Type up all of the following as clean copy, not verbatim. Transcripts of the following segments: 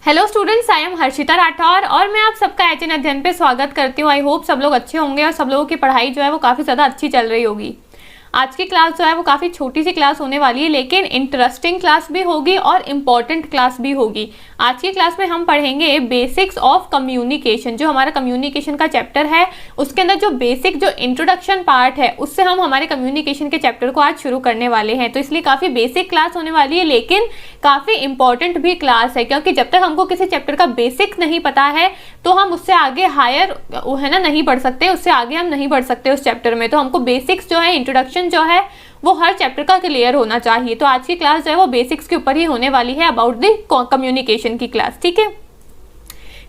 Hello students, I am Harshita Rathore और मैं आप सबका एचएन अध्ययन पे स्वागत करती हूँ। आई होप सब लोग अच्छे होंगे और सब लोगों की पढ़ाई जो है वो काफ़ी ज़्यादा अच्छी चल रही होगी। आज की क्लास जो है वो काफ़ी छोटी सी क्लास होने वाली है, लेकिन इंटरेस्टिंग क्लास भी होगी और इम्पॉर्टेंट क्लास भी होगी। आज की क्लास में हम पढ़ेंगे बेसिक्स ऑफ कम्युनिकेशन। जो हमारा कम्युनिकेशन का चैप्टर है उसके अंदर जो बेसिक जो इंट्रोडक्शन पार्ट है उससे हम हमारे कम्युनिकेशन के चैप्टर को आज शुरू करने वाले हैं। तो इसलिए काफ़ी बेसिक क्लास होने वाली है, लेकिन काफ़ी इंपॉर्टेंट भी क्लास है, क्योंकि जब तक हमको किसी चैप्टर का बेसिक नहीं पता है तो हम उससे आगे हायर है ना नहीं बढ़ सकते, उससे आगे हम नहीं बढ़ सकते उस चैप्टर में। तो हमको बेसिक्स जो है, इंट्रोडक्शन जो है वो हर चैप्टर का क्लियर होना चाहिए। तो आज की क्लास जो है वो बेसिक्स के ऊपर ही होने वाली है, अबाउट द कम्युनिकेशन की क्लास। ठीक है,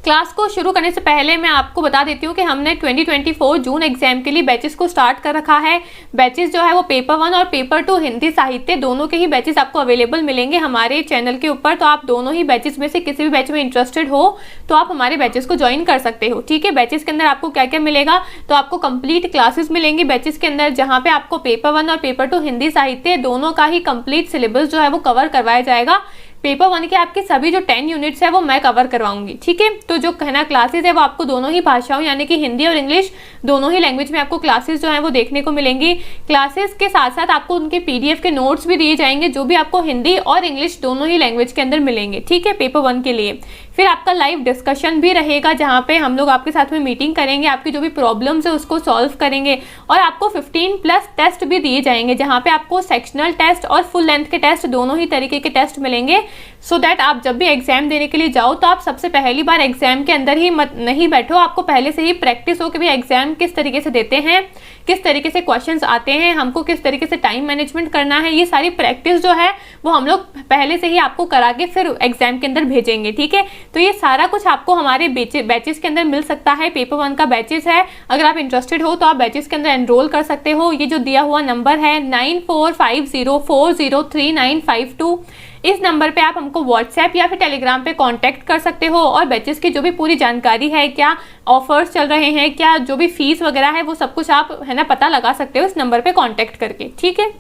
क्लास को शुरू करने से पहले मैं आपको बता देती हूँ कि हमने 2024 जून एग्जाम के लिए बैचेस को स्टार्ट कर रखा है। बैचेस जो है वो पेपर 1 और पेपर 2 हिंदी साहित्य दोनों के ही बैचेस आपको अवेलेबल मिलेंगे हमारे चैनल के ऊपर। तो आप दोनों ही बैचेस में से किसी भी बैच में इंटरेस्टेड हो तो आप हमारे बैचेस को ज्वाइन कर सकते हो। ठीक है, बैचेस के अंदर आपको क्या क्या मिलेगा, तो आपको कंप्लीट क्लासेस मिलेंगी बैचेस के अंदर, जहाँ पे आपको पेपर 1 और पेपर 2 हिंदी साहित्य दोनों का ही कंप्लीट सिलेबस जो है वो कवर करवाया जाएगा। पेपर 1 के आपकी सभी जो 10 यूनिट्स है वो मैं कवर करवाऊंगी। ठीक है, तो जो कहना क्लासेस है वो आपको दोनों ही भाषाओं यानी कि हिंदी और इंग्लिश दोनों ही लैंग्वेज में आपको क्लासेस जो है वो देखने को मिलेंगी। क्लासेस के साथ साथ आपको उनके पीडीएफ के नोट्स भी दिए जाएंगे, जो भी आपको हिंदी और इंग्लिश दोनों ही लैंग्वेज के अंदर मिलेंगे। ठीक है, पेपर 1 के लिए फिर आपका लाइव डिस्कशन भी रहेगा, जहाँ पे हम लोग आपके साथ में मीटिंग करेंगे, आपकी जो भी प्रॉब्लम्स है उसको सॉल्व करेंगे और आपको 15+ टेस्ट भी दिए जाएंगे, जहाँ पे आपको सेक्शनल टेस्ट और फुल लेंथ के टेस्ट दोनों ही तरीके के टेस्ट मिलेंगे, सो दैट आप जब भी एग्जाम देने के लिए जाओ तो आप सबसे पहली बार एग्जाम के अंदर ही मत नहीं बैठो, आपको पहले से ही प्रैक्टिस हो कि भी एग्जाम किस तरीके से देते हैं, किस तरीके से क्वेश्चंस आते हैं, हमको किस तरीके से टाइम मैनेजमेंट करना है। ये सारी प्रैक्टिस जो है वो हम लोग पहले से ही आपको करा के फिर एग्जाम के अंदर भेजेंगे। ठीक है, तो ये सारा कुछ आपको हमारे बैचेस के अंदर मिल सकता है। पेपर 1 का बैचेस है, अगर आप इंटरेस्टेड हो तो आप बैचेस के अंदर एनरोल कर सकते हो। ये जो दिया हुआ नंबर है 9450403952, इस नंबर पे आप हमको व्हाट्सएप या फिर टेलीग्राम पे कांटेक्ट कर सकते हो और बैचेस की जो भी पूरी जानकारी है, क्या ऑफर्स चल रहे हैं, क्या जो भी फीस वगैरह है, वो सब कुछ आप है ना पता लगा सकते हो इस नंबर पे कांटेक्ट करके। ठीक है,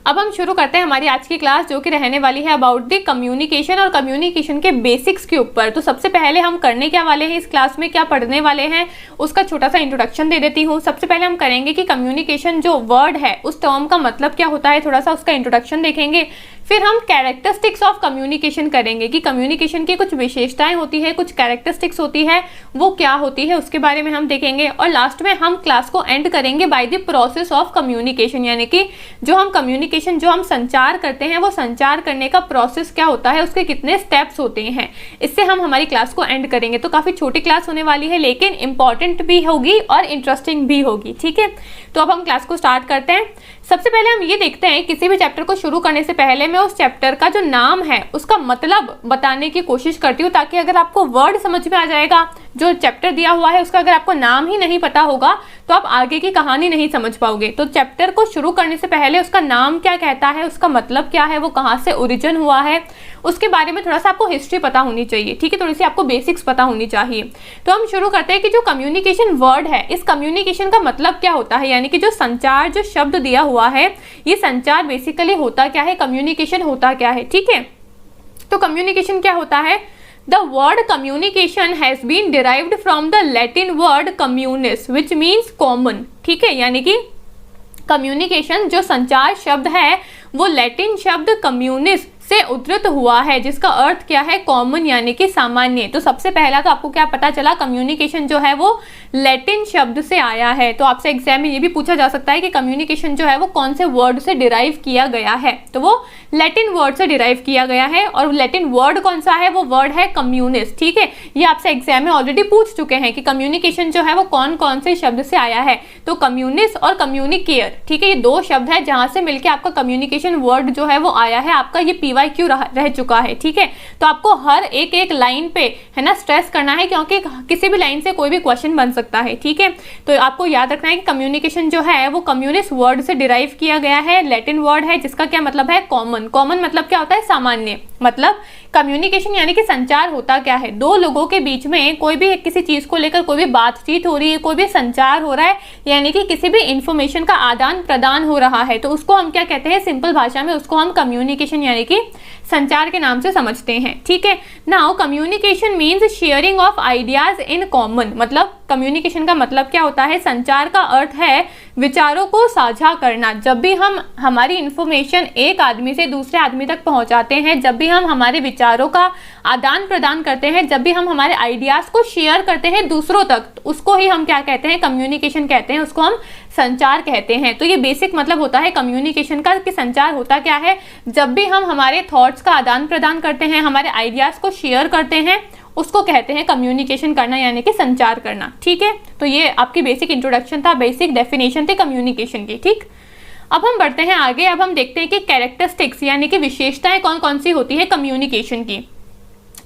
अब हम शुरू करते हैं हमारी आज की क्लास, जो कि रहने वाली है अबाउट द कम्युनिकेशन और कम्युनिकेशन के बेसिक्स के ऊपर। तो सबसे पहले हम करने क्या वाले हैं, इस क्लास में क्या पढ़ने वाले हैं, उसका छोटा सा इंट्रोडक्शन दे देती हूँ। सबसे पहले हम करेंगे कि कम्युनिकेशन जो वर्ड है उस टर्म का मतलब क्या होता है, थोड़ा सा उसका इंट्रोडक्शन देखेंगे। फिर हम कैरेक्टरिस्टिक्स ऑफ कम्युनिकेशन करेंगे कि कम्युनिकेशन की कुछ विशेषताएं होती है, कुछ कैरेक्टरिस्टिक्स होती है, वो क्या होती है उसके बारे में हम देखेंगे। और लास्ट में हम क्लास को एंड करेंगे by the process of communication, यानी कि जो हम कम्युनिकेशन जो हम संचार करते हैं वो संचार करने का प्रोसेस क्या होता है, उसके कितने स्टेप्स होते हैं, इससे हम हमारी क्लास को एंड करेंगे। तो काफ़ी छोटी क्लास होने वाली है, लेकिन इंपॉर्टेंट भी होगी और इंटरेस्टिंग भी होगी। ठीक है, तो अब हम क्लास को स्टार्ट करते हैं। सबसे पहले हम ये देखते हैं, किसी भी चैप्टर को शुरू करने से पहले मैं उस चैप्टर का जो नाम है उसका मतलब बताने की कोशिश करती हूँ, ताकि अगर आपको वर्ड समझ में आ जाएगा, जो चैप्टर दिया हुआ है उसका अगर आपको नाम ही नहीं पता होगा तो आप आगे की कहानी नहीं समझ पाओगे। तो चैप्टर को शुरू करने से पहले उसका नाम क्या कहता है, उसका मतलब क्या है, वो कहाँ से ओरिजिन हुआ है, उसके बारे में थोड़ा सा आपको हिस्ट्री पता होनी चाहिए। ठीक है, थोड़ी सी आपको बेसिक्स पता होनी चाहिए। तो हम शुरू करते हैं कि जो कम्युनिकेशन वर्ड है, इस कम्युनिकेशन का मतलब क्या होता है, यानी कि जो संचार जो शब्द दिया हुआ है, ये संचार बेसिकली होता क्या है, कम्युनिकेशन होता क्या है। ठीक है, तो कम्युनिकेशन क्या होता है, The word communication has been derived from the Latin word communis, which means common। ठीक है, यानी कि कम्युनिकेशन जो संचार शब्द है वो लैटिन शब्द कम्युनिस से उद्धृत हुआ है, जिसका अर्थ क्या है, कॉमन यानी कि सामान्य। तो सबसे पहला तो आपको क्या पता चला, कम्युनिकेशन जो है वो लैटिन शब्द से आया है। तो आपसे एग्जाम में ये भी पूछा जा सकता है कि कम्युनिकेशन जो है वो कौन से वर्ड से डिराइव किया गया है, तो वो लैटिन वर्ड से डिराइव किया गया है। और लैटिन वर्ड कौन सा है, वो वर्ड है कम्युनिस्ट। ठीक है, ये आपसे एग्जाम में ऑलरेडी पूछ चुके हैं कि कम्युनिकेशन जो है वो कौन कौन से शब्द से आया है, तो कम्युनिस्ट और कम्युनिकेयर। ठीक है, ये दो शब्द है जहां से मिलकर आपका कम्युनिकेशन वर्ड जो है वो आया है। आपका ये PYQ रह चुका है। ठीक है, तो आपको हर एक लाइन पे है ना स्ट्रेस करना है, क्योंकि किसी भी लाइन से कोई भी क्वेश्चन बन सकता है। ठीक है, तो आपको याद रखना है कि कम्युनिकेशन जो है वो कम्युनिस्ट वर्ड से डिराइव किया गया है, लैटिन वर्ड है, जिसका क्या मतलब है, कॉमन। कॉमन मतलब क्या होता है, सामान्य। मतलब कम्युनिकेशन यानी कि संचार होता क्या है, दो लोगों के बीच में कोई भी किसी चीज को लेकर कोई भी बातचीत हो रही है, कोई भी संचार हो रहा है, यानी कि किसी भी इंफॉर्मेशन का आदान प्रदान हो रहा है, तो उसको हम क्या कहते हैं, सिंपल भाषा में उसको हम कम्युनिकेशन यानी कि संचार के नाम से समझते हैं। ठीक है, now communication means sharing of ideas in common. मतलब कम्युनिकेशन का मतलब क्या होता है? संचार का अर्थ है विचारों को साझा करना। जब भी हम हमारी इंफॉर्मेशन एक आदमी से दूसरे आदमी तक पहुंचाते हैं, जब भी हम हमारे विचारों का आदान प्रदान करते हैं, जब भी हम हमारे आइडियाज को शेयर करते हैं दूसरों तक, तो उसको ही हम क्या कहते हैं? कम्युनिकेशन कहते हैं, उसको हम संचार कहते हैं। तो ये बेसिक मतलब होता है कम्युनिकेशन का कि संचार होता क्या है? जब भी हम हमारे थॉट्स का आदान प्रदान करते हैं, हमारे आइडियाज को शेयर करते हैं, उसको कहते हैं कम्युनिकेशन करना, यानी कि संचार करना। ठीक है, तो ये आपकी बेसिक इंट्रोडक्शन था, बेसिक डेफिनेशन थी कम्युनिकेशन की। ठीक, अब हम बढ़ते हैं आगे। अब हम देखते हैं कि कैरेक्टरिस्टिक्स यानी कि विशेषताएं कौन कौन सी होती है कम्युनिकेशन की।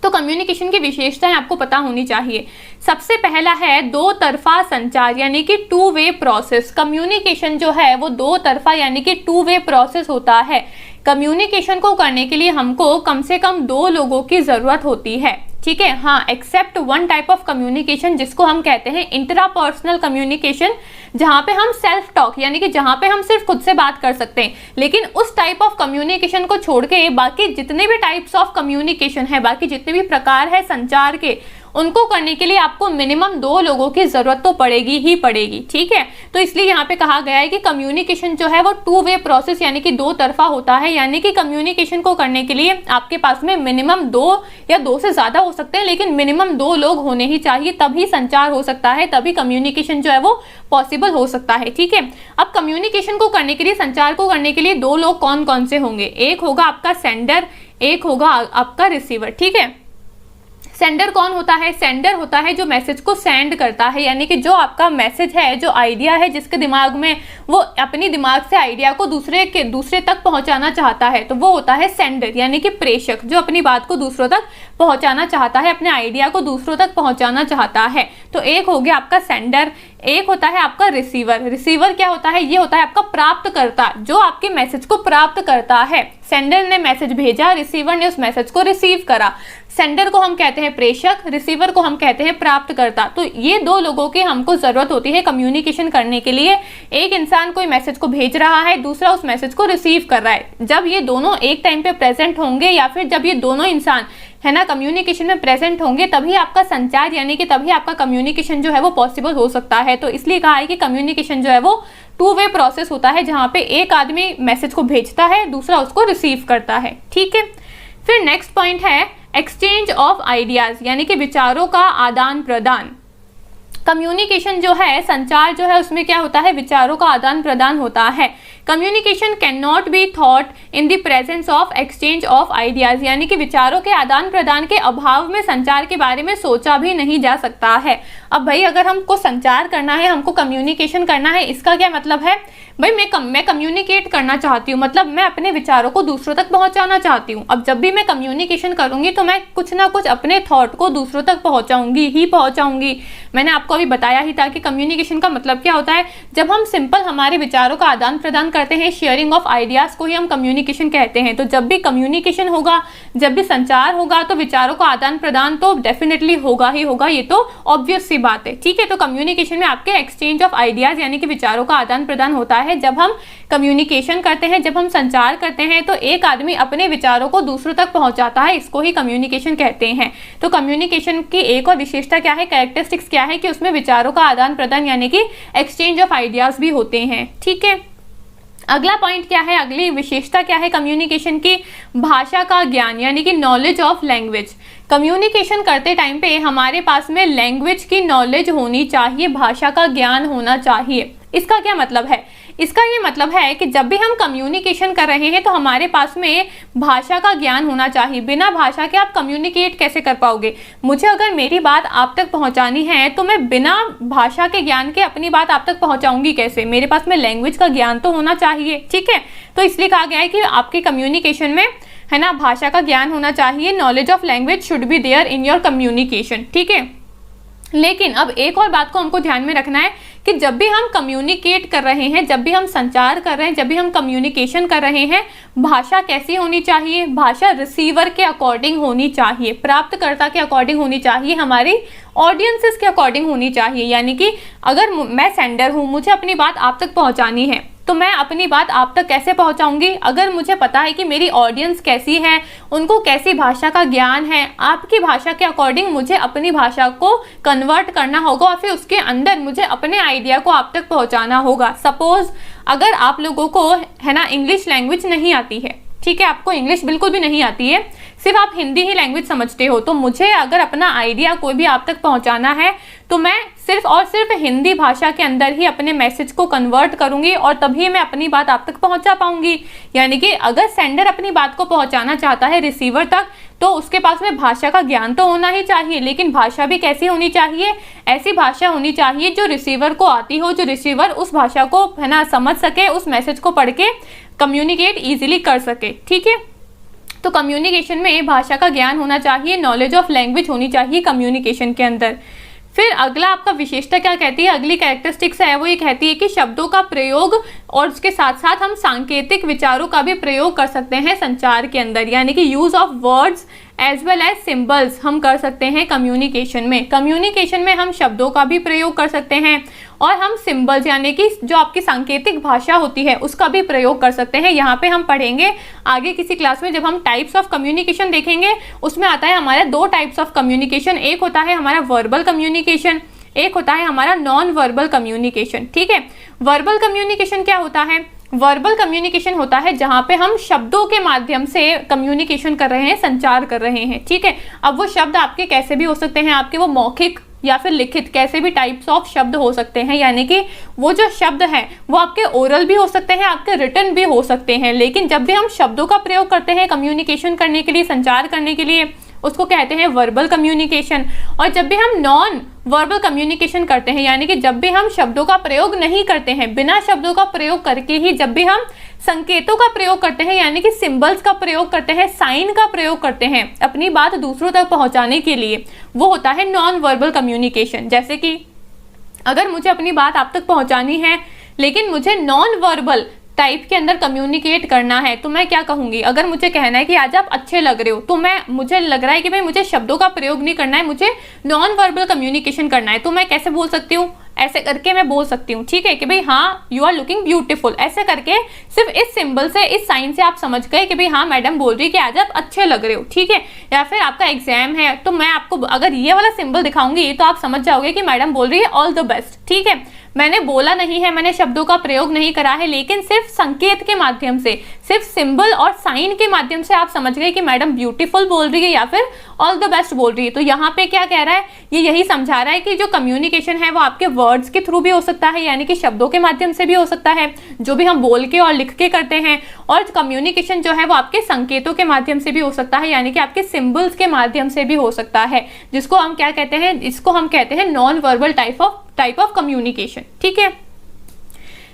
तो कम्युनिकेशन की विशेषताएं आपको पता होनी चाहिए। सबसे पहला है दो तरफा संचार यानी कि टू वे प्रोसेस। कम्युनिकेशन जो है वो दो तरफा यानी कि टू वे प्रोसेस होता है। कम्युनिकेशन को करने के लिए हमको कम से कम दो लोगों की जरूरत होती है। ठीक है, हाँ, except one type of communication जिसको हम कहते हैं इंट्रापर्सनल कम्युनिकेशन, जहाँ पे हम सेल्फ टॉक यानी कि जहाँ पे हम सिर्फ खुद से बात कर सकते हैं। लेकिन उस टाइप ऑफ कम्युनिकेशन को छोड़ के बाकी जितने भी टाइप्स ऑफ कम्युनिकेशन है, बाकी जितने भी प्रकार है संचार के, उनको करने के लिए आपको मिनिमम दो लोगों की जरूरत तो पड़ेगी ही पड़ेगी। ठीक है, तो इसलिए यहाँ पे कहा गया है कि कम्युनिकेशन जो है वो टू वे प्रोसेस यानी कि दो तरफा होता है। यानी कि कम्युनिकेशन को करने के लिए आपके पास में मिनिमम दो या दो से ज्यादा हो सकते हैं, लेकिन मिनिमम दो लोग होने ही चाहिए, तभी संचार हो सकता है, तभी कम्युनिकेशन जो है वो पॉसिबल हो सकता है। ठीक है, अब कम्युनिकेशन को करने के लिए, संचार को करने के लिए दो लोग कौन कौन से होंगे? एक होगा आपका सेंडर, एक होगा आपका रिसीवर। ठीक है, सेंडर कौन होता है? सेंडर होता है जो मैसेज को सेंड करता है, यानी कि जो आपका मैसेज है, जो आइडिया है, जिसके दिमाग में वो अपनी दिमाग से आइडिया को दूसरे तक पहुंचाना चाहता है, तो वो होता है सेंडर यानी कि प्रेषक, जो अपनी बात को दूसरों तक पहुंचाना चाहता है, अपने आइडिया को दूसरों तक पहुंचाना चाहता है। तो एक हो गया आपका सेंडर, एक होता है आपका रिसीवर। रिसीवर क्या होता है? ये होता है आपका प्राप्तकर्ता, जो आपके मैसेज को प्राप्त करता है। सेंडर ने मैसेज भेजा, रिसीवर ने उस मैसेज को रिसीव करा। सेंडर को हम कहते हैं प्रेषक, रिसीवर को हम कहते हैं प्राप्तकर्ता। तो ये दो लोगों की हमको जरूरत होती है कम्युनिकेशन करने के लिए। एक इंसान कोई मैसेज को भेज रहा है, दूसरा उस मैसेज को रिसीव कर रहा है। जब ये दोनों एक टाइम पे प्रेजेंट होंगे या फिर जब ये दोनों इंसान है ना कम्युनिकेशन में प्रेजेंट होंगे, तभी आपका संचार यानी कि तभी आपका कम्युनिकेशन जो है वो पॉसिबल हो सकता है। तो इसलिए कहा है कि कम्युनिकेशन जो है वो टू वे प्रोसेस होता है, जहाँ पे एक आदमी मैसेज को भेजता है, दूसरा उसको रिसीव करता है। ठीक है, फिर नेक्स्ट पॉइंट है एक्सचेंज ऑफ आइडियाज यानी कि विचारों का आदान प्रदान। कम्युनिकेशन जो है, संचार जो है, उसमें क्या होता है? विचारों का आदान प्रदान होता है। Communication can not be thought in the presence of exchange of ideas, यानी कि विचारों के आदान प्रदान के अभाव में संचार के बारे में सोचा भी नहीं जा सकता है। अब भाई अगर हमको संचार करना है, हमको कम्युनिकेशन करना है, इसका क्या मतलब है? भाई मैं कम्युनिकेट करना चाहती हूँ, मतलब मैं अपने विचारों को दूसरों तक पहुंचाना चाहती हूँ। अब जब भी मैं कम्युनिकेशन करूंगी तो मैं कुछ ना कुछ अपने थॉट को दूसरों तक पहुंचाऊंगी ही पहुंचाऊंगी। मैंने आपको अभी बताया ही था कि कम्युनिकेशन का मतलब क्या होता है। जब हम सिंपल हमारे विचारों का आदान प्रदान करते हैं, शेयरिंग ऑफ आइडियाज को ही हम कम्युनिकेशन कहते हैं। तो जब भी कम्युनिकेशन होगा, जब भी संचार होगा, तो विचारों का आदान प्रदान तो डेफिनेटली होगा ही होगा, ये तो ऑब्वियस सी बात है। ठीक है, तो कम्युनिकेशन में आपके एक्सचेंज ऑफ आइडियाज यानी कि विचारों का आदान प्रदान होता है। जब हम कम्युनिकेशन करते हैं, जब हम संचार करते हैं, तो एक आदमी अपने विचारों को दूसरों तक पहुंचाता है, इसको ही कम्युनिकेशन कहते हैं। तो कम्युनिकेशन की एक और विशेषता क्या है, कैरेक्टरिस्टिक्स क्या है कि उसमें विचारों का आदान प्रदान यानी कि एक्सचेंज ऑफ आइडियाज भी होते हैं। ठीक है, अगला पॉइंट क्या है, अगली विशेषता क्या है कम्युनिकेशन की? भाषा का ज्ञान यानी कि नॉलेज ऑफ लैंग्वेज। कम्युनिकेशन करते टाइम पे हमारे पास में लैंग्वेज की नॉलेज होनी चाहिए, भाषा का ज्ञान होना चाहिए। इसका क्या मतलब है? इसका ये मतलब है कि जब भी हम कम्युनिकेशन कर रहे हैं तो हमारे पास में भाषा का ज्ञान होना चाहिए। बिना भाषा के आप कम्युनिकेट कैसे कर पाओगे? मुझे अगर मेरी बात आप तक पहुंचानी है तो मैं बिना भाषा के ज्ञान के अपनी बात आप तक पहुंचाऊंगी कैसे? मेरे पास में लैंग्वेज का ज्ञान तो होना चाहिए। ठीक है, तो इसलिए कहा गया है कि आपके कम्युनिकेशन में है ना भाषा का ज्ञान होना चाहिए। Knowledge of language should be there in your communication. ठीक है, लेकिन अब एक और बात को हमको ध्यान में रखना है कि जब भी हम कम्युनिकेट कर रहे हैं, जब भी हम संचार कर रहे हैं, जब भी हम कम्युनिकेशन कर रहे हैं, भाषा कैसी होनी चाहिए? भाषा रिसीवर के अकॉर्डिंग होनी चाहिए, प्राप्तकर्ता के अकॉर्डिंग होनी चाहिए, हमारी ऑडियंसेस के अकॉर्डिंग होनी चाहिए। यानी कि अगर मैं सेंडर हूँ, मुझे अपनी बात आप तक पहुँचानी है, तो मैं अपनी बात आप तक कैसे पहुंचाऊंगी? अगर मुझे पता है कि मेरी ऑडियंस कैसी है, उनको कैसी भाषा का ज्ञान है, आपकी भाषा के अकॉर्डिंग मुझे अपनी भाषा को कन्वर्ट करना होगा और फिर उसके अंदर मुझे अपने आइडिया को आप तक पहुंचाना होगा। सपोज अगर आप लोगों को है ना इंग्लिश लैंग्वेज नहीं आती है, ठीक है, आपको इंग्लिश बिल्कुल भी नहीं आती है, सिर्फ आप हिंदी ही लैंग्वेज समझते हो, तो मुझे अगर अपना आइडिया कोई भी आप तक पहुंचाना है तो मैं सिर्फ और सिर्फ हिंदी भाषा के अंदर ही अपने मैसेज को कन्वर्ट करूंगी और तभी मैं अपनी बात आप तक पहुंचा पाऊंगी। यानी कि अगर सेंडर अपनी बात को पहुंचाना चाहता है रिसीवर तक, तो उसके पास में भाषा का ज्ञान तो होना ही चाहिए, लेकिन भाषा भी कैसी होनी चाहिए? ऐसी भाषा होनी चाहिए जो रिसीवर को आती हो, जो रिसीवर उस भाषा को है ना समझ सके, उस मैसेज को पढ़ के कम्युनिकेट ईजिली कर सके। ठीक है, तो कम्युनिकेशन में भाषा का ज्ञान होना चाहिए, नॉलेज ऑफ लैंग्वेज होनी चाहिए कम्युनिकेशन के अंदर। फिर अगला आपका विशेषता क्या कहती है, अगली कैरेक्टरिस्टिक्स है वो ये कहती है कि शब्दों का प्रयोग और उसके साथ साथ हम सांकेतिक विचारों का भी प्रयोग कर सकते हैं संचार के अंदर, यानी कि use of words as well as symbols हम कर सकते हैं कम्युनिकेशन में। कम्युनिकेशन में हम शब्दों का भी प्रयोग कर सकते हैं और हम सिंबल्स यानी कि जो आपकी सांकेतिक भाषा होती है उसका भी प्रयोग कर सकते हैं। यहाँ पे हम पढ़ेंगे आगे किसी क्लास में जब हम टाइप्स ऑफ कम्युनिकेशन देखेंगे, उसमें आता है हमारा 2 टाइप्स ऑफ कम्युनिकेशन, एक होता है हमारा वर्बल कम्युनिकेशन, एक होता है हमारा नॉन वर्बल कम्युनिकेशन। ठीक है, वर्बल कम्युनिकेशन क्या होता है? वर्बल कम्युनिकेशन होता है जहां पे हम शब्दों के माध्यम से कम्युनिकेशन कर रहे हैं, संचार कर रहे हैं। ठीक है, अब वो शब्द आपके कैसे भी हो सकते हैं, आपके वो मौखिक या फिर लिखित, कैसे भी टाइप्स ऑफ शब्द हो सकते हैं, यानी कि वो जो शब्द है वो आपके ओरल भी हो सकते हैं, आपके रिटन भी हो सकते हैं। लेकिन जब भी हम शब्दों का प्रयोग करते हैं कम्युनिकेशन करने के लिए, संचार करने के लिए, उसको कहते हैं वर्बल कम्युनिकेशन। और जब भी हम नॉन वर्बल कम्युनिकेशन करते हैं, यानी कि जब भी हम शब्दों का प्रयोग नहीं करते हैं, बिना शब्दों का प्रयोग करके ही जब भी हम संकेतों का प्रयोग करते हैं, यानी कि सिंबल्स का प्रयोग करते हैं, साइन का प्रयोग करते हैं अपनी बात दूसरों तक पहुंचाने के लिए, वो होता है नॉन वर्बल कम्युनिकेशन। जैसे कि अगर मुझे अपनी बात आप तक पहुंचानी है लेकिन मुझे नॉन वर्बल टाइप के अंदर कम्युनिकेट करना है, तो मैं क्या कहूंगी? अगर मुझे कहना है कि आज आप अच्छे लग रहे हो, तो मुझे लग रहा है कि भाई मुझे शब्दों का प्रयोग नहीं करना है, मुझे नॉन वर्बल कम्युनिकेशन करना है, तो मैं कैसे बोल सकती हूँ? ऐसे करके मैं बोल सकती हूँ, ठीक है, कि भाई हाँ यू आर लुकिंग ब्यूटीफुल। ऐसे करके सिर्फ इस सिंबल से, इस साइन से आप समझ गए कि भाई हाँ मैडम बोल रही है कि आज आप अच्छे लग रहे हो। ठीक है, या फिर आपका एग्जाम है तो मैं आपको अगर ये वाला सिंबल दिखाऊंगी तो आप समझ जाओगे कि मैडम बोल रही है ऑल द बेस्ट। ठीक है, मैंने बोला नहीं है, मैंने शब्दों का प्रयोग नहीं करा है, लेकिन सिर्फ संकेत के माध्यम से, सिर्फ सिंबल और साइन के माध्यम से आप समझ गए कि मैडम ब्यूटीफुल बोल रही है या फिर ऑल द बेस्ट बोल रही है। तो यहाँ पे क्या कह रहा है, ये यही समझा रहा है कि जो कम्युनिकेशन है वो आपके वर्ड्स के थ्रू भी हो सकता है, यानी कि शब्दों के माध्यम से भी हो सकता है, जो भी हम बोल के और लिख के करते हैं, और कम्युनिकेशन जो है वो आपके संकेतों के माध्यम से भी हो सकता है, यानी कि आपके सिंबल्स के माध्यम से भी हो सकता है, जिसको हम क्या कहते हैं, इसको हम कहते हैं non verbal type of communication. ठीक है,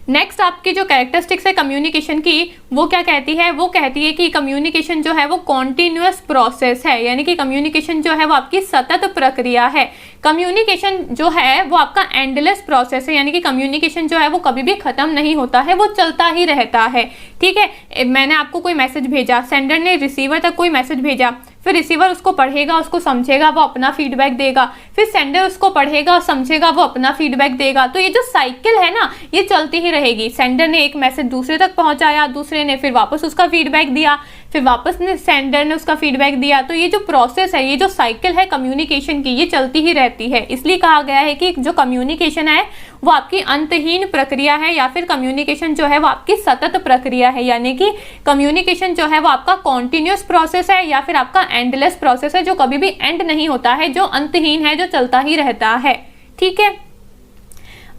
नेक्स्ट आपकी जो कैरेक्टरिस्टिक्स है कम्युनिकेशन की, वो क्या कहती है? वो कहती है कि कम्युनिकेशन जो है वो कॉन्टिन्यूअस प्रोसेस है, यानी कि कम्युनिकेशन जो है वो आपकी सतत प्रक्रिया है। कम्युनिकेशन जो है वो आपका एंडलेस प्रोसेस है, यानी कि कम्युनिकेशन जो है वो कभी भी खत्म नहीं होता है, वो चलता ही रहता है। ठीक है, मैंने आपको कोई मैसेज भेजा, सेंडर ने रिसीवर तक कोई मैसेज भेजा, फिर रिसीवर उसको पढ़ेगा, उसको समझेगा, वो अपना फीडबैक देगा, फिर सेंडर उसको पढ़ेगा और समझेगा, वो अपना फीडबैक देगा। तो ये जो साइकिल है ना, ये चलती ही रहेगी। सेंडर ने एक मैसेज दूसरे तक पहुंचाया, दूसरे ने फिर वापस उसका फीडबैक दिया, फिर वापस सेंडर ने उसका फीडबैक दिया। तो ये जो प्रोसेस है, ये जो साइकिल है कम्युनिकेशन की, ये चलती ही रहती है। इसलिए कहा गया है कि जो कम्युनिकेशन है वो आपकी अंतहीन प्रक्रिया है, या फिर कम्युनिकेशन जो है वो आपकी सतत प्रक्रिया है, यानी कि कम्युनिकेशन जो है वो आपका कॉन्टिन्यूअस प्रोसेस है या फिर आपका एंडलेस प्रोसेस है, जो कभी भी एंड नहीं होता है, जो अंतहीन है, जो चलता ही रहता है। ठीक है,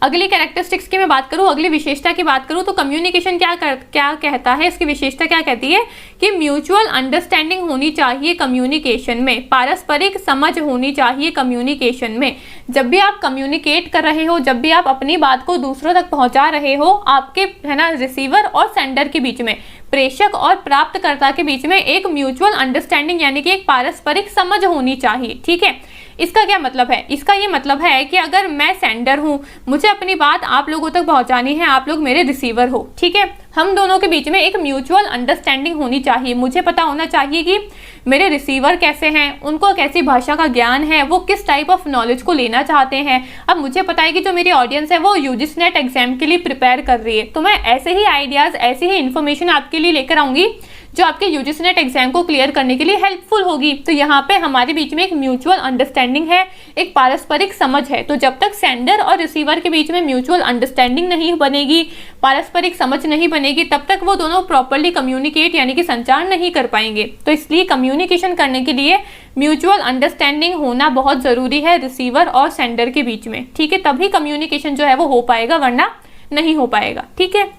अगली कैरेक्टरिस्टिक्स की मैं बात करूं, अगली विशेषता की बात करूं, तो कम्युनिकेशन क्या कहता है, इसकी विशेषता क्या कहती है कि म्यूचुअल अंडरस्टैंडिंग होनी चाहिए कम्युनिकेशन में, पारस्परिक समझ होनी चाहिए कम्युनिकेशन में। जब भी आप कम्युनिकेट कर रहे हो, जब भी आप अपनी बात को दूसरों तक पहुंचा रहे हो, आपके है ना रिसीवर और सेंडर के बीच में, प्रेषक और प्राप्तकर्ता के बीच में एक म्यूचुअल अंडरस्टैंडिंग यानी कि एक पारस्परिक समझ होनी चाहिए। ठीक है, इसका क्या मतलब है? इसका ये मतलब है कि अगर मैं सेंडर हूं, मुझे अपनी बात आप लोगों तक पहुंचानी है, आप लोग मेरे रिसीवर हो, ठीक है, हम दोनों के बीच में एक म्यूचुअल अंडरस्टैंडिंग होनी चाहिए। मुझे पता होना चाहिए कि मेरे रिसीवर कैसे हैं, उनको कैसी भाषा का ज्ञान है, वो किस टाइप ऑफ नॉलेज को लेना चाहते हैं। अब मुझे पता है कि जो मेरी ऑडियंस है वो यूजीसी नेट एग्जाम के लिए प्रिपेयर कर रही है, तो मैं ऐसे ही आइडियाज़, ऐसी ही इन्फॉर्मेशन आपके लिए लेकर आऊँगी जो आपके यूजीसी नेट एग्जाम को क्लियर करने के लिए हेल्पफुल होगी। तो यहाँ पे हमारे बीच में एक म्यूचुअल अंडरस्टैंडिंग है, एक पारस्परिक समझ है। तो जब तक सेंडर और रिसीवर के बीच में म्यूचुअल अंडरस्टैंडिंग नहीं बनेगी, पारस्परिक समझ नहीं बनेगी, तब तक वो दोनों प्रॉपरली कम्युनिकेट यानी कि संचार नहीं कर पाएंगे। तो इसलिए कम्युनिकेशन करने के लिए म्यूचुअल अंडरस्टैंडिंग होना बहुत ज़रूरी है रिसीवर और सेंडर के बीच में, ठीक है। तभी कम्युनिकेशन जो है वो हो पाएगा, वरना नहीं हो पाएगा, ठीक है।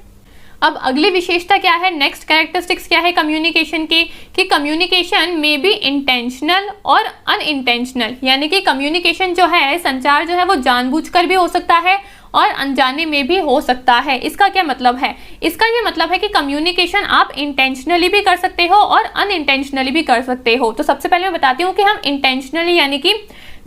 अब अगली विशेषता क्या है, नेक्स्ट कैरेक्टरिस्टिक्स क्या है कम्युनिकेशन की, कि कम्युनिकेशन में बी इंटेंशनल और अनइंटेंशनल, यानी कि कम्युनिकेशन जो है, संचार जो है वो जानबूझकर भी हो सकता है और अनजाने में भी हो सकता है। इसका क्या मतलब है, इसका ये मतलब है कि कम्युनिकेशन आप इंटेंशनली भी कर सकते हो और अनइंटेंशनली भी कर सकते हो। तो सबसे पहले मैं बताती हूँ कि हम इंटेंशनली यानी कि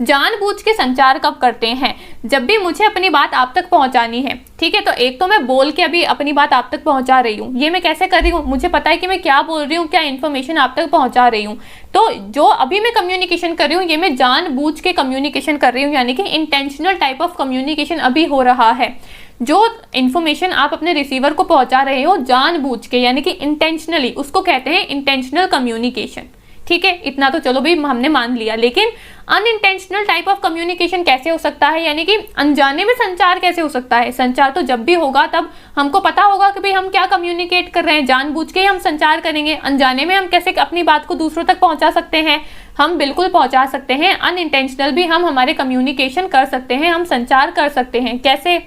जानबूझ के संचार कब करते हैं, जब भी मुझे अपनी बात आप तक पहुंचानी है, ठीक है। तो एक तो मैं बोल के अभी अपनी बात आप तक पहुंचा रही हूँ, ये मैं कैसे कर रही हूँ, मुझे पता है कि मैं क्या बोल रही हूँ, क्या इन्फॉर्मेशन आप तक पहुंचा रही हूँ। तो जो अभी मैं कम्युनिकेशन कर रही हूँ, ये मैं जानबूझ के कम्युनिकेशन कर रही हूँ, यानी कि इंटेंशनल टाइप ऑफ कम्युनिकेशन अभी हो रहा है। जो इन्फॉर्मेशन आप अपने रिसीवर को पहुंचा रहे हो जानबूझ के यानी कि इंटेंशनली, उसको कहते हैं इंटेंशनल कम्युनिकेशन, ठीक है। इतना तो चलो भाई हमने मान लिया, लेकिन अनइंटेंशनल टाइप ऑफ कम्युनिकेशन कैसे हो सकता है, यानी कि अनजाने में संचार कैसे हो सकता है। संचार तो जब भी होगा तब हमको पता होगा कि भाई हम क्या कम्युनिकेट कर रहे हैं, जानबूझ के हम संचार करेंगे। अनजाने में हम कैसे अपनी बात को दूसरों तक पहुंचा सकते हैं, हम बिल्कुल पहुंचा सकते हैं। अनइंटेंशनल भी हम हमारे कम्युनिकेशन कर सकते हैं, हम संचार कर सकते हैं। कैसे,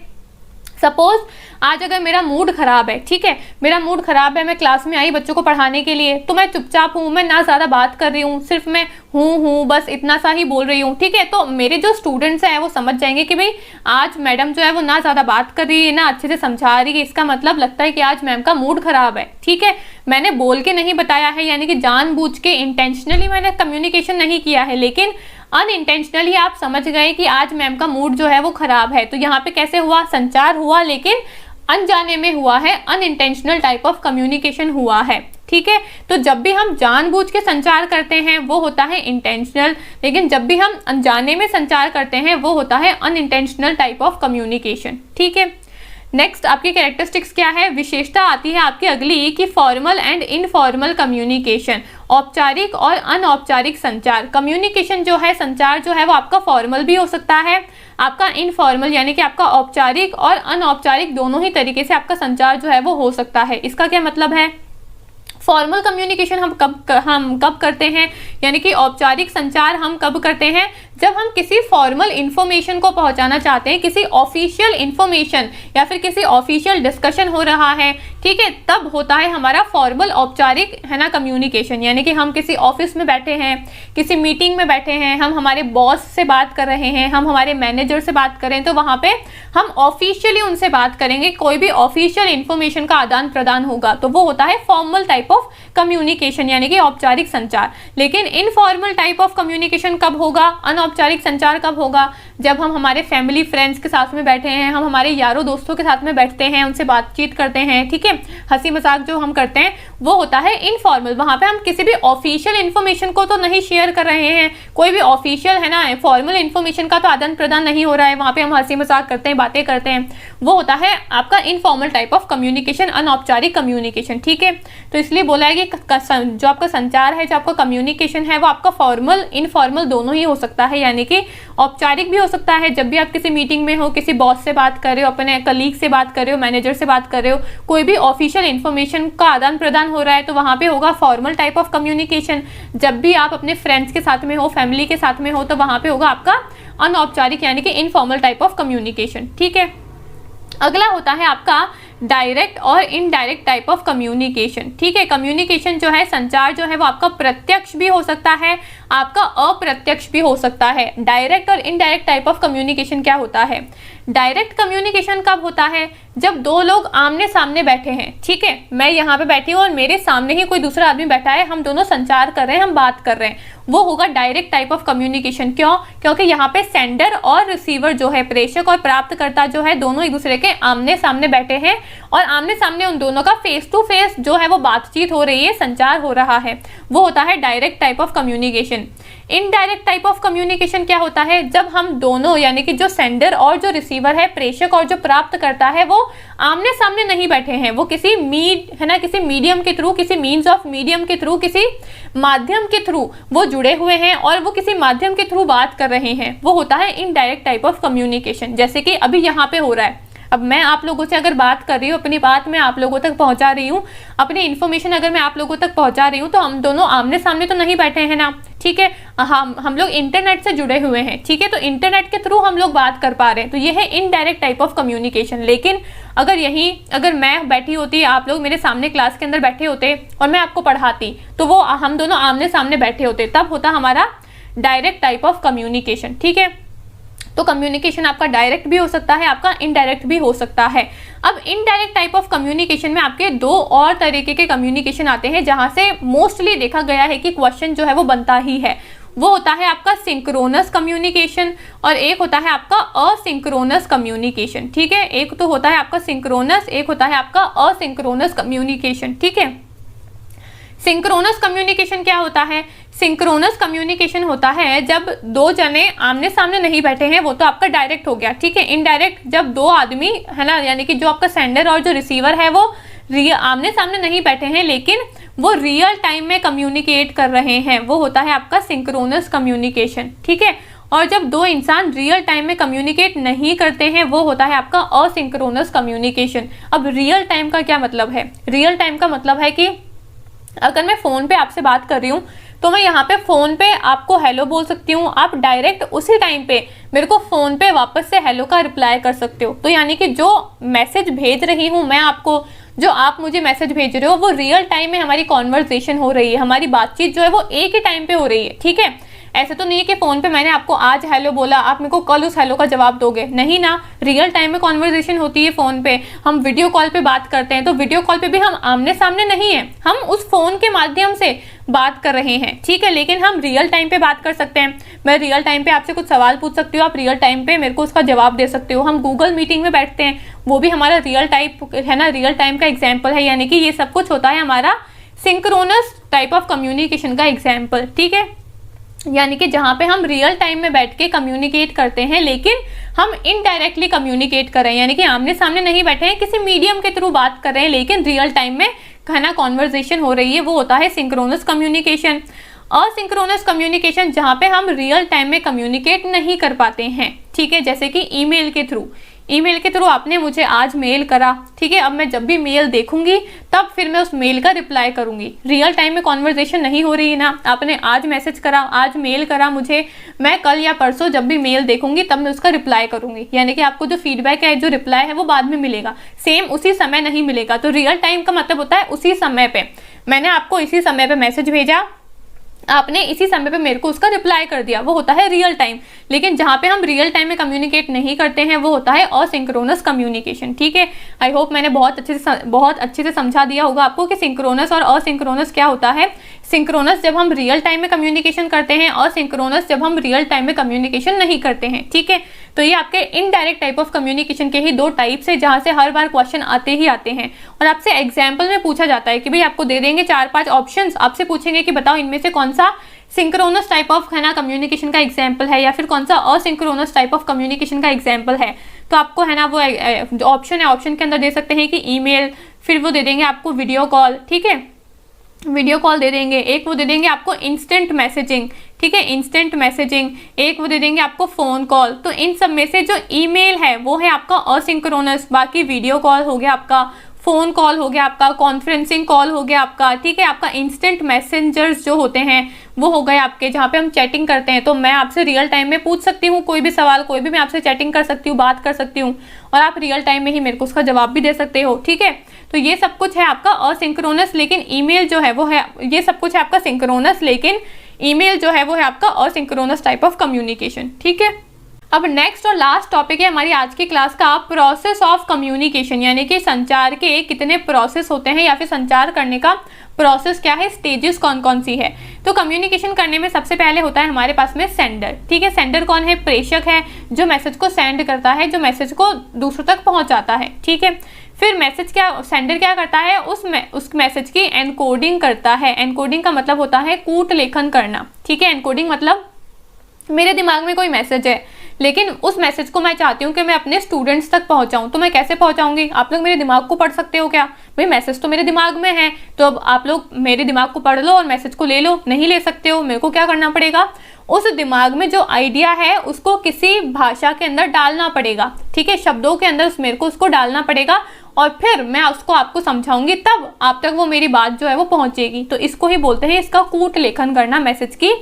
सपोज आज अगर मेरा मूड खराब है, ठीक है, मेरा मूड खराब है, मैं क्लास में आई बच्चों को पढ़ाने के लिए, तो मैं चुपचाप हूँ, मैं ना ज़्यादा बात कर रही हूँ, सिर्फ मैं हूँ बस इतना सा ही बोल रही हूँ, ठीक है। तो मेरे जो स्टूडेंट्स हैं वो समझ जाएंगे कि भाई आज मैडम जो है वो ना ज़्यादा बात कर रही है, ना अच्छे से समझा रही है, इसका मतलब लगता है कि आज मैम का मूड खराब है, ठीक है। मैंने बोल के नहीं बताया है, यानी कि जानबूझ के इंटेंशनली मैंने कम्युनिकेशन नहीं किया है, लेकिन अनइंटेंशनली आप समझ गए कि आज मैम का मूड जो है वो खराब है। तो यहाँ पे कैसे हुआ, संचार हुआ, लेकिन अनजाने में हुआ है, अनइंटेंशनल टाइप ऑफ कम्युनिकेशन हुआ है, ठीक है। तो जब भी हम जानबूझ के संचार करते हैं वो होता है इंटेंशनल, लेकिन जब भी हम अनजाने में संचार करते हैं वो होता है अनइंटेंशनल टाइप ऑफ कम्युनिकेशन, ठीक है। नेक्स्ट आपकी कैरेक्टरिस्टिक्स क्या है, विशेषता आती है आपकी अगली कि फॉर्मल एंड इनफॉर्मल कम्युनिकेशन, औपचारिक और अनौपचारिक संचार। कम्युनिकेशन जो है, संचार जो है वो आपका फॉर्मल भी हो सकता है, आपका इनफॉर्मल यानी कि आपका औपचारिक और अनौपचारिक दोनों ही तरीके से आपका संचार जो है वो हो सकता है। इसका क्या मतलब है, फॉर्मल कम्युनिकेशन हम कब करते हैं, यानी कि औपचारिक संचार हम कब करते हैं, जब हम किसी फॉर्मल इंफॉर्मेशन को पहुंचाना चाहते हैं, किसी ऑफिशियल इंफॉर्मेशन या फिर किसी ऑफिशियल डिस्कशन हो रहा है, ठीक है, तब होता है हमारा फॉर्मल औपचारिक है ना कम्युनिकेशन। यानी कि हम किसी ऑफिस में बैठे हैं, किसी मीटिंग में बैठे हैं, हम हमारे बॉस से बात कर रहे हैं, हम हमारे मैनेजर से बात करें, तो वहाँ पे हम ऑफिशियली उनसे बात करेंगे, कोई भी ऑफिशियल इंफॉर्मेशन का आदान प्रदान होगा, तो वो होता है फॉर्मल टाइप ऑफ कम्युनिकेशन यानी कि औपचारिक संचार। लेकिन इनफॉर्मल टाइप ऑफ कम्युनिकेशन कब होगा, अनौपचारिक संचार कब होगा, जब हम हमारे फैमिली फ्रेंड्स के साथ में बैठे हैं, हम हमारे यारों दोस्तों के साथ में बैठते हैं, उनसे बातचीत करते हैं, ठीक है, हंसी मजाक जो हम करते हैं वो होता है इनफॉर्मल। वहाँ पे हम किसी भी ऑफिशियल इन्फॉर्मेशन को तो नहीं शेयर कर रहे हैं, कोई भी ऑफिशियल है ना फॉर्मल इन्फॉर्मेशन का तो आदान प्रदान नहीं हो रहा है, वहाँ पे हम हंसी मजाक करते हैं, बातें करते हैं, वो होता है आपका इनफॉर्मल टाइप ऑफ कम्युनिकेशन, अनौपचारिक कम्युनिकेशन, ठीक है। तो इसलिए बोला है कि जो आपका संचार है, जो आपका कम्युनिकेशन है, वो आपका फॉर्मल इनफॉर्मल दोनों ही हो सकता है, यानी कि औपचारिक भी हो सकता है, जब भी आप किसी मीटिंग में हो, किसी बॉस से बात कर रहे हो, अपने कलीग से बात कर रहे हो, मैनेजर से बात कर रहे हो, कोई भी ऑफिशियल इन्फॉर्मेशन का आदान प्रदान हो रहा है, तो वहाँ पे होगा फॉर्मल टाइप ऑफ कम्युनिकेशन। जब भी आप अपने फ्रेंड्स के साथ में हो, फैमिली के साथ में हो, तो वहाँ पे होगा आपका अनौपचारिक यानी कि इनफॉर्मल टाइप ऑफ कम्युनिकेशन, ठीक है। अगला होता है आपका डायरेक्ट और इनडायरेक्ट टाइप ऑफ कम्युनिकेशन, ठीक है। कम्युनिकेशन जो है, संचार जो है वो आपका प्रत्यक्ष भी हो सकता है, आपका अप्रत्यक्ष भी हो सकता है। डायरेक्ट और इनडायरेक्ट टाइप ऑफ कम्युनिकेशन क्या होता है, डायरेक्ट कम्युनिकेशन कब होता है? जब दो लोग आमने सामने बैठे हैं, ठीक है, मैं यहाँ पे बैठी हूँ और मेरे सामने ही कोई दूसरा आदमी बैठा है, हम दोनों संचार कर रहे हैं, हम बात कर रहे हैं, वो होगा डायरेक्ट टाइप ऑफ कम्युनिकेशन। क्यों? क्योंकि यहाँ पे सेंडर और रिसीवर जो है, प्रेषक और प्राप्तकर्ता जो है, दोनों एक दूसरे के आमने सामने बैठे हैं और आमने सामने उन दोनों का फेस टू फेस जो है वो बातचीत हो रही है, संचार हो रहा है, वो होता है direct type of communication. Indirect type of communication क्या होता है? जब हम दोनों यानी कि जो सेंडर और जो रिसीवर है, प्रेषक और जो प्राप्त करता है, वो आमने सामने नहीं बैठे हैं, वो किसी किसी मीडियम के थ्रू, किसी मीन्स ऑफ मीडियम के थ्रू, किसी माध्यम के थ्रू वो जुड़े हुए हैं और वो किसी माध्यम के थ्रू बात कर रहे हैं, वो होता है इनडायरेक्ट टाइप ऑफ कम्युनिकेशन। जैसे कि अभी यहाँ पे हो रहा है, अब मैं आप लोगों से अगर बात कर रही हूँ, अपनी बात मैं आप लोगों तक पहुंचा रही हूँ, अपनी इन्फॉर्मेशन अगर मैं आप लोगों तक पहुंचा रही हूँ, तो हम दोनों आमने सामने तो नहीं बैठे हैं ना, ठीक है, हम लोग इंटरनेट से जुड़े हुए हैं, ठीक है, तो इंटरनेट के थ्रू हम लोग बात कर पा रहे हैं, तो ये है इनडायरेक्ट टाइप ऑफ कम्युनिकेशन। लेकिन अगर मैं बैठी होती, आप लोग मेरे सामने क्लास के अंदर बैठे होते और मैं आपको पढ़ाती, तो वो हम दोनों आमने सामने बैठे होते, तब होता हमारा डायरेक्ट टाइप ऑफ कम्युनिकेशन, ठीक है। तो कम्युनिकेशन आपका डायरेक्ट भी हो सकता है, आपका इनडायरेक्ट भी हो सकता है। अब इनडायरेक्ट टाइप ऑफ कम्युनिकेशन में आपके दो और तरीके के कम्युनिकेशन आते हैं, जहां से मोस्टली देखा गया है कि क्वेश्चन जो है वो बनता ही है। वो होता है आपका सिंक्रोनस कम्युनिकेशन और एक होता है आपका असिंक्रोनस कम्युनिकेशन, ठीक है। एक तो होता है आपका सिंक्रोनस, एक होता है आपका असिंक्रोनस कम्युनिकेशन, ठीक है। सिंक्रोनस कम्युनिकेशन क्या होता है? सिंक्रोनस कम्युनिकेशन होता है जब दो जने आमने सामने नहीं बैठे हैं, वो तो आपका डायरेक्ट हो गया, ठीक है। इनडायरेक्ट जब दो आदमी है ना, यानी कि जो आपका सेंडर और जो रिसीवर है वो आमने सामने नहीं बैठे हैं, लेकिन वो रियल टाइम में कम्युनिकेट कर रहे हैं, वो होता है आपका सिंक्रोनस कम्युनिकेशन, ठीक है। और जब दो इंसान रियल टाइम में कम्युनिकेट नहीं करते हैं, वो होता है आपका असिंक्रोनस कम्युनिकेशन। अब रियल टाइम का क्या मतलब है? रियल टाइम का मतलब है कि अगर मैं फ़ोन पे आपसे बात कर रही हूँ, तो मैं यहाँ पे फ़ोन पे आपको हेलो बोल सकती हूँ, आप डायरेक्ट उसी टाइम पे मेरे को फ़ोन पे वापस से हेलो का रिप्लाई कर सकते हो। तो यानी कि जो मैसेज भेज रही हूँ मैं आपको, जो आप मुझे मैसेज भेज रहे हो, वो रियल टाइम में हमारी कॉन्वर्सेशन हो रही है, हमारी बातचीत जो है वो एक ही टाइम पे हो रही है, ठीक है। ऐसे तो नहीं है कि फ़ोन पे मैंने आपको आज हेलो बोला, आप मेरे को कल उस हेलो का जवाब दोगे, नहीं ना। रियल टाइम में कॉन्वर्सेशन होती है फ़ोन पे, हम वीडियो कॉल पे बात करते हैं, तो वीडियो कॉल पे भी हम आमने सामने नहीं है, हम उस फ़ोन के माध्यम से बात कर रहे हैं, ठीक है। लेकिन हम रियल टाइम पे बात कर सकते हैं, मैं रियल टाइम पे आपसे कुछ सवाल पूछ सकती हूँ, आप रियल टाइम पे मेरे को उसका जवाब दे सकते हो। हम गूगल मीटिंग में बैठते हैं, वो भी हमारा रियल टाइप है ना, रियल टाइम का एग्जाम्पल है। यानी कि ये सब कुछ होता है हमारा सिंक्रोनस टाइप ऑफ कम्युनिकेशन का एग्जाम्पल, ठीक है। यानी कि जहाँ पे हम रियल टाइम में बैठ के कम्युनिकेट करते हैं, लेकिन हम इनडायरेक्टली कम्युनिकेट कर रहे हैं, यानी कि आमने सामने नहीं बैठे हैं, किसी मीडियम के थ्रू बात कर रहे हैं, लेकिन रियल टाइम में खाना कॉन्वर्सेशन हो रही है, वो होता है सिंक्रोनस कम्युनिकेशन। असिंक्रोनस कम्युनिकेशन जहाँ पे हम रियल टाइम में कम्युनिकेट नहीं कर पाते हैं, ठीक है। जैसे कि ईमेल के थ्रू आपने मुझे आज मेल करा, ठीक है। अब मैं जब भी मेल देखूंगी तब फिर मैं उस मेल का रिप्लाई करूंगी, रियल टाइम में कॉन्वर्सेशन नहीं हो रही है ना। आपने आज मैसेज करा, आज मेल करा मुझे, मैं कल या परसों जब भी मेल देखूंगी तब मैं उसका रिप्लाई करूंगी, यानी कि आपको जो फीडबैक है, जो रिप्लाई है, वो बाद में मिलेगा, सेम उसी समय नहीं मिलेगा। तो रियल टाइम का मतलब होता है उसी समय पे, मैंने आपको इसी समय पे मैसेज भेजा, आपने इसी समय पे मेरे को उसका रिप्लाई कर दिया, वो होता है रियल टाइम। लेकिन जहाँ पे हम रियल टाइम में कम्युनिकेट नहीं करते हैं, वो होता है असिंक्रोनस कम्युनिकेशन, ठीक है। आई होप मैंने बहुत अच्छे से समझा दिया होगा आपको कि सिंक्रोनस और असिंक्रोनस क्या होता है। सिंक्रोनस जब हम रियल टाइम में कम्युनिकेशन करते हैं, असिंक्रोनस जब हम रियल टाइम में कम्युनिकेशन नहीं करते हैं, ठीक है। तो ये आपके इनडायरेक्ट टाइप ऑफ कम्युनिकेशन के ही दो टाइप्स है, जहाँ से हर बार क्वेश्चन आते ही आते हैं और आपसे एग्जाम्पल में पूछा जाता है कि भाई आपको दे देंगे 4-5 ऑप्शंस, आपसे पूछेंगे कि बताओ इनमें से कौन सा सिंक्रोनस टाइप ऑफ है ना कम्युनिकेशन का एग्जाम्पल है, या फिर कौन सा असिंक्रोनस टाइप ऑफ कम्युनिकेशन का एग्जाम्पल है। तो आपको है ना वो जो ऑप्शन है, ऑप्शन के अंदर दे सकते हैं कि ईमेल, फिर वो दे देंगे आपको वीडियो कॉल, ठीक है, वीडियो कॉल दे देंगे, एक वो दे देंगे आपको इंस्टेंट मैसेजिंग, ठीक है, इंस्टेंट मैसेजिंग, एक वो दे देंगे आपको फ़ोन कॉल। तो इन सब में से जो ईमेल है वो है आपका असिंक्रोनस, बाकी वीडियो कॉल हो गया आपका, फ़ोन कॉल हो गया आपका, कॉन्फ्रेंसिंग कॉल हो गया आपका, ठीक है। आपका इंस्टेंट मैसेंजर्स जो होते हैं वो हो गए आपके, जहाँ पे हम चैटिंग करते हैं, तो मैं आपसे रियल टाइम में पूछ सकती हूँ कोई भी सवाल, कोई भी मैं आपसे चैटिंग कर सकती हूँ, बात कर सकती हूँ, और आप रियल टाइम में ही मेरे को उसका जवाब भी दे सकते हो, ठीक है। तो ये सब कुछ है आपका असिंक्रोनस, लेकिन ईमेल जो है वो है, ये सब कुछ है आपका सिंक्रोनस, लेकिन ईमेल जो है वो है आपका असिंक्रोनस टाइप ऑफ कम्युनिकेशन, ठीक है। अब नेक्स्ट और लास्ट टॉपिक है हमारी आज की क्लास का प्रोसेस ऑफ कम्युनिकेशन, यानी कि संचार के कितने प्रोसेस होते हैं या फिर संचार करने का प्रोसेस क्या है, स्टेजेस कौन कौन सी है। तो कम्युनिकेशन करने में सबसे पहले होता है हमारे पास में सेंडर। ठीक है, सेंडर कौन है, प्रेषक है जो मैसेज को सेंड करता है, जो मैसेज को दूसरों तक पहुंचाता है। ठीक है, फिर मैसेज क्या, सेंडर क्या करता है, उस मैसेज की एनकोडिंग करता है। एनकोडिंग का मतलब होता है कूट लेखन करना। ठीक है, एनकोडिंग मतलब मेरे दिमाग में कोई मैसेज है लेकिन उस मैसेज को मैं चाहती हूँ कि मैं अपने स्टूडेंट्स तक पहुँचाऊँ, तो मैं कैसे पहुँचाऊँगी। आप लोग मेरे दिमाग को पढ़ सकते हो क्या, भाई मैसेज तो मेरे दिमाग में है, तो अब आप लोग मेरे दिमाग को पढ़ लो और मैसेज को ले लो, नहीं ले सकते हो। मेरे को क्या करना पड़ेगा, उस दिमाग में जो आइडिया है उसको किसी भाषा के अंदर डालना पड़ेगा। ठीक है, शब्दों के अंदर मेरे को उसको डालना पड़ेगा और फिर मैं उसको आपको समझाऊंगी, तब आप तक वो मेरी बात जो है वो पहुंचेगी। तो इसको ही बोलते हैं इसका कूट लेखन करना, मैसेज की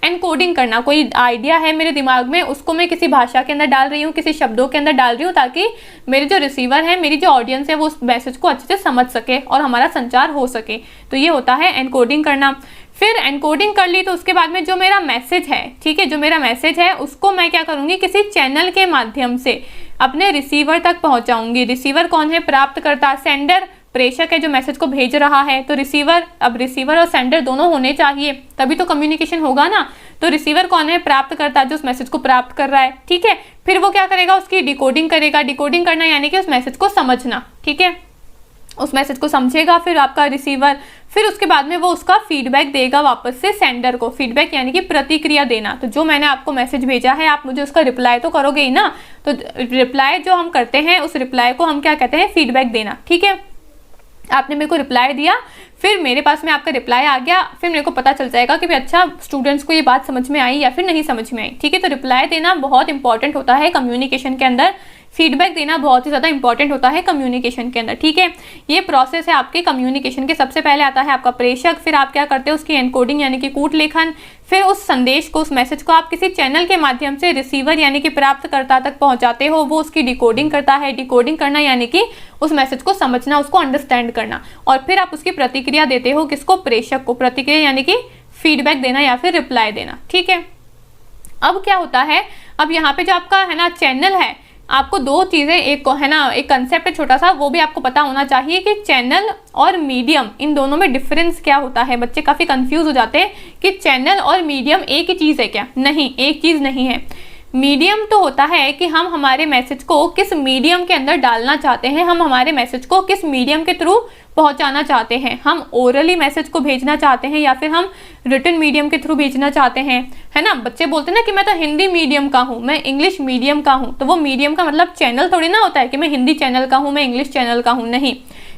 एनकोडिंग करना। कोई आइडिया है मेरे दिमाग में, उसको मैं किसी भाषा के अंदर डाल रही हूँ, किसी शब्दों के अंदर डाल रही हूँ, ताकि मेरे जो रिसीवर है, मेरी जो ऑडियंस है, वो उस मैसेज को अच्छे से समझ सके और हमारा संचार हो सके। तो ये होता है एनकोडिंग करना। फिर एनकोडिंग कर ली तो उसके बाद में जो मेरा मैसेज है, ठीक है, जो मेरा मैसेज है उसको मैं क्या करूँगी, किसी चैनल के माध्यम से अपने रिसीवर तक पहुँचाऊँगी। रिसीवर कौन है, प्राप्तकर्ता। सेंडर प्रेषक है जो मैसेज को भेज रहा है, तो रिसीवर, अब रिसीवर और सेंडर दोनों होने चाहिए तभी तो कम्युनिकेशन होगा ना। तो रिसीवर कौन है, प्राप्तकर्ता जो उस मैसेज को प्राप्त कर रहा है। ठीक है, फिर वो क्या करेगा, उसकी डिकोडिंग करेगा। डिकोडिंग करना यानी कि उस मैसेज को समझना। ठीक है, उस मैसेज को समझेगा फिर आपका रिसीवर, फिर उसके बाद में वो उसका फीडबैक देगा वापस से सेंडर को। फीडबैक यानी कि प्रतिक्रिया देना। तो जो मैंने आपको मैसेज भेजा है आप मुझे उसका रिप्लाई तो करोगे ही ना, तो रिप्लाई जो हम करते हैं उस रिप्लाई को हम क्या कहते हैं, फीडबैक देना। ठीक है, आपने मेरे को रिप्लाई दिया, फिर मेरे पास में आपका रिप्लाई आ गया, फिर मेरे को पता चल जाएगा कि अच्छा स्टूडेंट्स को ये बात समझ में आई या फिर नहीं समझ में आई। ठीक है, तो रिप्लाई देना बहुत इंपॉर्टेंट होता है कम्युनिकेशन के अंदर। फीडबैक देना बहुत ही ज़्यादा इंपॉर्टेंट होता है कम्युनिकेशन के अंदर। ठीक है, ये प्रोसेस है आपके कम्युनिकेशन के। सबसे पहले आता है आपका प्रेषक, फिर आप क्या करते हो, उसकी एनकोडिंग यानी कि कूट लेखन, फिर उस संदेश को, उस मैसेज को आप किसी चैनल के माध्यम से रिसीवर यानी कि प्राप्तकर्ता तक पहुंचाते हो, वो उसकी डिकोडिंग करता है। डिकोडिंग करना यानी कि उस मैसेज को समझना, उसको अंडरस्टैंड करना, और फिर आप उसकी प्रतिक्रिया देते हो, किसको, प्रेषक को। प्रतिक्रिया यानी कि फीडबैक देना या फिर रिप्लाई देना। ठीक है, अब क्या होता है, अब यहाँ पे जो आपका है ना चैनल है, आपको दो चीज़ें, एक है ना, एक कंसेप्ट है छोटा सा, वो भी आपको पता होना चाहिए कि चैनल और मीडियम, इन दोनों में डिफरेंस क्या होता है। बच्चे काफ़ी कंफ्यूज हो जाते हैं कि चैनल और मीडियम एक ही चीज़ है क्या। नहीं, एक चीज़ नहीं है। मीडियम तो होता है कि हम हमारे मैसेज को किस मीडियम के अंदर डालना चाहते हैं, हम हमारे मैसेज को किस मीडियम के थ्रू पहुंचाना चाहते हैं। हम ओरली मैसेज को भेजना चाहते हैं या फिर हम रिटन मीडियम के थ्रू भेजना चाहते हैं, है ना। बच्चे बोलते हैं ना कि मैं तो हिंदी मीडियम का हूँ, मैं इंग्लिश मीडियम का हूँ, तो वो मीडियम का मतलब चैनल थोड़ी ना होता है कि मैं हिंदी चैनल का हूँ, मैं इंग्लिश चैनल का हूँ। नहीं,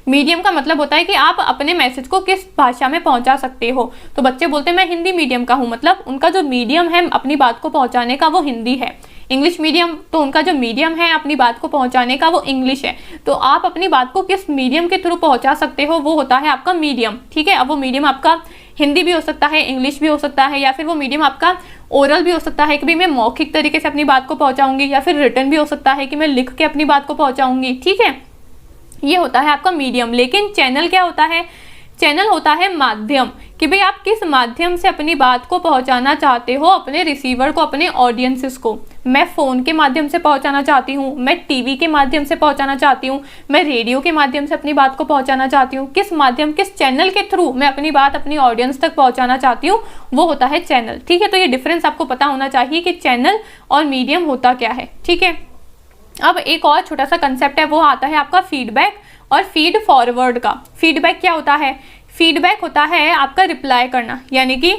मीडियम का मतलब होता है कि आप अपने मैसेज को किस भाषा में पहुंचा सकते हो। तो बच्चे बोलते हैं मैं हिंदी मीडियम का हूँ, मतलब उनका जो मीडियम है अपनी बात को पहुंचाने का वो हिंदी है। इंग्लिश मीडियम तो उनका जो मीडियम है अपनी बात को पहुंचाने का वो इंग्लिश है। तो आप अपनी बात को किस मीडियम के थ्रू पहुंचा सकते हो वो होता है आपका मीडियम। ठीक है, अब वो मीडियम आपका हिंदी भी हो सकता है, इंग्लिश भी हो सकता है, या फिर वो मीडियम आपका ओरल भी हो सकता है कि भाई मैं मौखिक तरीके से अपनी बात को पहुंचाऊंगी, या फिर रिटन भी हो सकता है कि मैं लिख के अपनी बात को पहुंचाऊंगी। ठीक है, ये होता है आपका मीडियम। लेकिन चैनल क्या होता है, चैनल होता है माध्यम, कि भाई आप किस माध्यम से अपनी बात को पहुंचाना चाहते हो अपने रिसीवर को, अपने ऑडियंसेस को। मैं फ़ोन के माध्यम से पहुंचाना चाहती हूँ, मैं टीवी के माध्यम से पहुंचाना चाहती हूँ, मैं रेडियो के माध्यम से अपनी बात को पहुंचाना चाहती हूँ। किस माध्यम, किस चैनल के थ्रू मैं अपनी बात अपनी ऑडियंस तक पहुंचाना चाहती हूँ, वो होता है चैनल। ठीक है, तो ये डिफरेंस आपको पता होना चाहिए कि चैनल और मीडियम होता क्या है। ठीक है, अब एक और छोटा सा कंसेप्ट है, वो आता है आपका फीडबैक और फीड फॉरवर्ड का। फीडबैक क्या होता है, फीडबैक होता है आपका रिप्लाई करना, यानी कि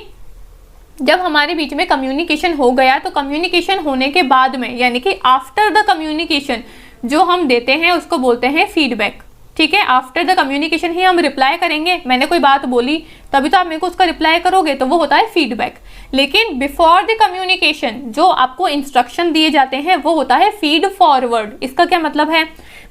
जब हमारे बीच में कम्युनिकेशन हो गया तो कम्युनिकेशन होने के बाद में, यानी कि आफ्टर द कम्युनिकेशन जो हम देते हैं उसको बोलते हैं फीडबैक। ठीक है, आफ्टर द कम्युनिकेशन ही हम रिप्लाई करेंगे। मैंने कोई बात बोली तभी तो आप मेरे को उसका रिप्लाई करोगे, तो वो होता है फीडबैक। लेकिन बिफोर द कम्युनिकेशन जो आपको इंस्ट्रक्शन दिए जाते हैं वो होता है फीड फॉरवर्ड। इसका क्या मतलब है,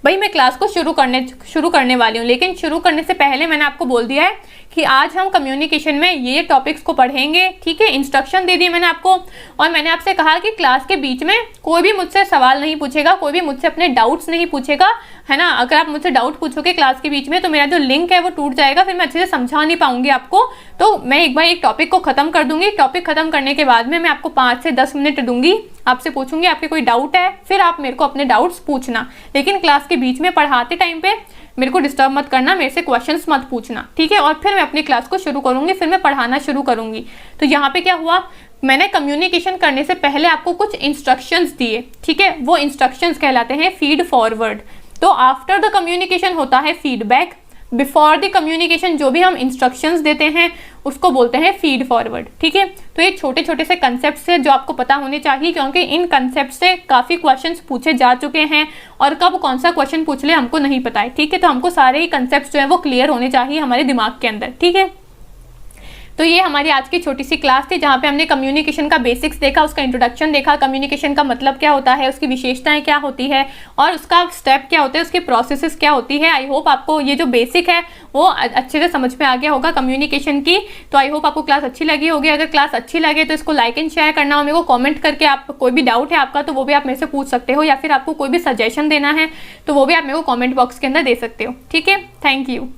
भाई मैं क्लास को शुरू करने वाली हूँ, लेकिन शुरू करने से पहले मैंने आपको बोल दिया है कि आज हम कम्युनिकेशन में ये टॉपिक्स को पढ़ेंगे। ठीक है, इंस्ट्रक्शन दे दिए मैंने आपको, और मैंने आपसे कहा कि क्लास के बीच में कोई भी मुझसे सवाल नहीं पूछेगा, कोई भी मुझसे अपने डाउट्स नहीं पूछेगा, है ना। अगर आप मुझसे डाउट पूछोगे क्लास के बीच में तो मेरा जो लिंक है वो टूट जाएगा, फिर मैं अच्छे से समझा नहीं पाऊंगी आपको। तो मैं एक बार एक टॉपिक को खत्म कर दूंगी, टॉपिक टॉपिक खत्म करने के बाद में मैं आपको 5 से 10 मिनट दूंगी, आपसे पूछूंगी आपके कोई डाउट है, फिर आप मेरे को अपने डाउट्स पूछना। लेकिन क्लास के बीच में पढ़ाते टाइम पे मेरे को डिस्टर्ब मत करना, मेरे से क्वेश्चंस मत पूछना, ठीक है। और फिर मैं अपनी क्लास को शुरू करूंगी, फिर मैं पढ़ाना शुरू करूंगी। तो यहाँ पे क्या हुआ, मैंने कम्युनिकेशन करने से पहले आपको कुछ इंस्ट्रक्शंस दिए, ठीक है। वो इंस्ट्रक्शंस कहलाते हैं फीड फॉरवर्ड। तो आफ्टर द कम्युनिकेशन होता है फीडबैक, बिफोर द कम्युनिकेशन जो भी हम इंस्ट्रक्शंस देते हैं उसको बोलते हैं फीड फॉरवर्ड, ठीक है। तो ये छोटे छोटे से कंसेप्ट है जो आपको पता होने चाहिए, क्योंकि इन कंसेप्ट से काफ़ी क्वेश्चंस पूछे जा चुके हैं और कब कौन सा क्वेश्चन पूछ ले हमको नहीं पता है, ठीक है। तो हमको सारे ही कंसेप्ट जो है वो क्लियर होने चाहिए हमारे दिमाग के अंदर, ठीक है। तो ये हमारी आज की छोटी सी क्लास थी जहाँ पे हमने कम्युनिकेशन का बेसिक्स देखा, उसका इंट्रोडक्शन देखा, कम्युनिकेशन का मतलब क्या होता है, उसकी विशेषताएं क्या होती है और उसका स्टेप क्या होते हैं, उसके प्रोसेसेस क्या होती है। आई होप आपको ये जो बेसिक है वो अच्छे से समझ में आ गया होगा कम्युनिकेशन की। तो आई होप आपको क्लास अच्छी लगी होगी। अगर क्लास अच्छी लगे तो इसको लाइक एंड शेयर करना और मेरे को कॉमेंट करके आप कोई भी डाउट है आपका तो वो भी आप मेरे से पूछ सकते हो, या फिर आपको कोई भी सजेशन देना है तो वो भी आप मेरे को कॉमेंट बॉक्स के अंदर दे सकते हो, ठीक है। Thank you.